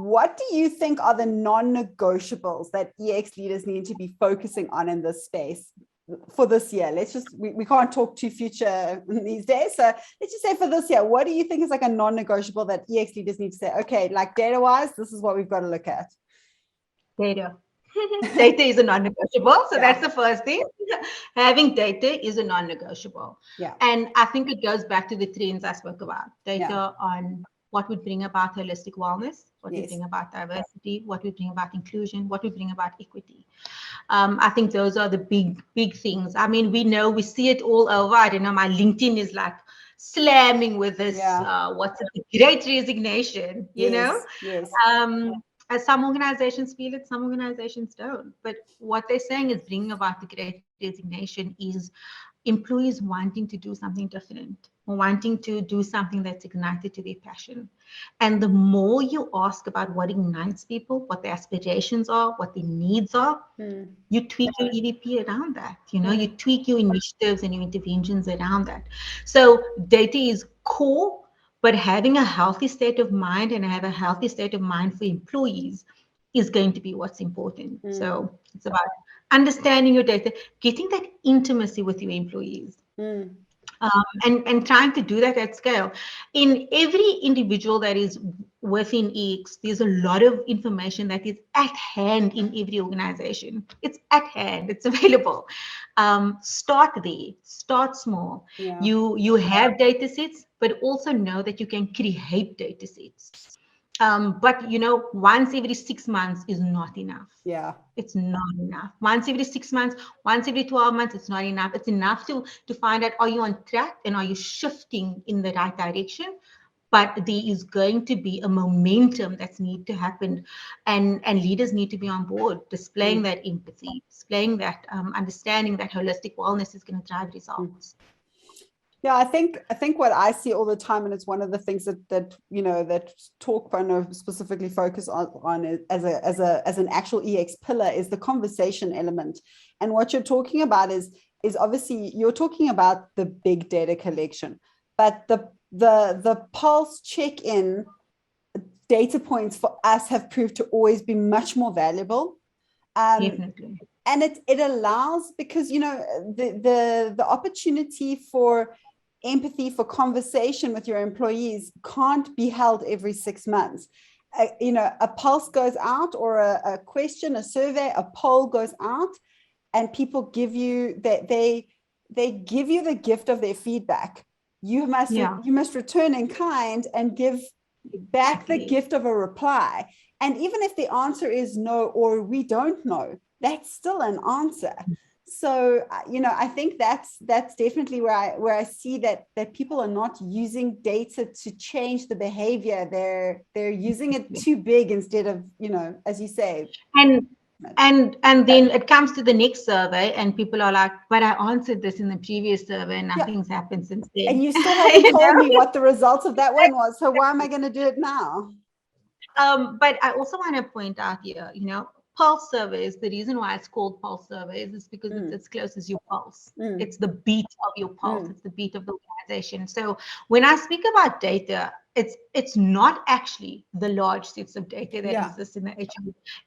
what do you think are the non-negotiables that EX leaders need to be focusing on in this space for this year? We can't talk to future these days. So let's just say for this year, what do you think is like a non-negotiable that EX leaders need to say, okay, like data-wise, this is what we've got to look at? Data. Data is a non-negotiable. So that's the first thing. Having data is a non-negotiable. Yeah. And I think it goes back to the trends I spoke about. Data on what would bring about holistic wellness, what would bring about diversity, what would bring about inclusion, what would bring about equity. I think those are the big things. I mean, we see it all over. I don't know, my LinkedIn is like slamming with this, what's it, the great resignation, you know? Yes. As some organizations feel it, some organizations don't. But what they're saying is bringing about the great resignation is employees wanting to do something different, wanting to do something that's ignited to their passion. And the more you ask about what ignites people, what their aspirations are, what their needs are, you tweak your EVP around that. You tweak your initiatives and your interventions around that. So data is core, but having a healthy state of mind and have a healthy state of mind for employees is going to be what's important. So it's about understanding your data, getting that intimacy with your employees, and trying to do that at scale. In every individual that is within EX, there's a lot of information that is at hand in every organization. It's at hand, it's available. Start there, start small. You have data sets, but also know that you can create data sets. But once every 6 months is not enough. It's not enough. Once every 6 months, once every 12 months, it's not enough. It's enough to find out, are you on track and are you shifting in the right direction? But there is going to be a momentum that's need to happen, and leaders need to be on board, displaying that empathy, displaying that understanding that holistic wellness is going to drive results. Yeah, I think what I see all the time, and it's one of the things that talk specifically focus on it as an actual EX pillar, is the conversation element. And what you're talking about is obviously you're talking about the big data collection, but the pulse check-in data points for us have proved to always be much more valuable. Definitely. And it allows, because the opportunity for empathy, for conversation with your employees can't be held every 6 months. A pulse goes out, or a question, a survey, a poll goes out, and people give you that they give you the gift of their feedback. You must return in kind and give back the gift of a reply. And even if the answer is no, or we don't know, that's still an answer. So, I think that's definitely where I see that people are not using data to change the behavior. They're using it too big instead of, as you say. And then it comes to the next survey and people are like, but I answered this in the previous survey and nothing's happened since then. And you still haven't told me what the results of that one was. So why am I going to do it now? But I also want to point out here, pulse surveys, the reason why it's called pulse surveys is because it's as close as your pulse. It's the beat of your pulse. It's the beat of the organization. So when I speak about data, it's not actually the large sets of data that exists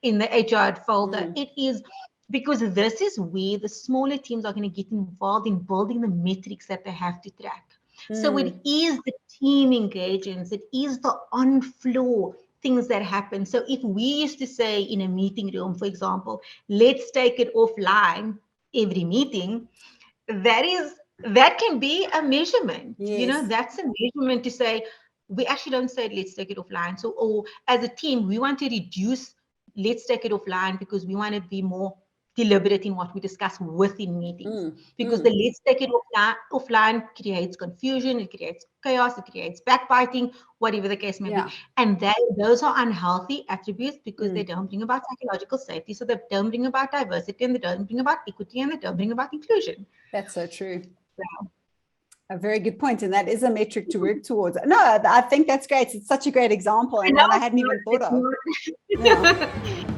in the HR folder. It is because this is where the smaller teams are going to get involved in building the metrics that they have to track. So it is the team engagements, it is the on-floor things that happen. So if we used to say in a meeting room, for example, let's take it offline every meeting, that can be a measurement. That's a measurement to say, we actually don't say let's take it offline. So, or as a team, we want to reduce let's take it offline because we want to be more deliberate in what we discuss within meetings, because the let's take it offline creates confusion, it creates chaos, it creates backbiting, whatever the case may be. And those are unhealthy attributes because they don't bring about psychological safety. So they don't bring about diversity, and they don't bring about equity, and they don't bring about inclusion. That's so true. Yeah. A very good point. And that is a metric to work towards. No, I think that's great. It's such a great example, and one I hadn't even thought of.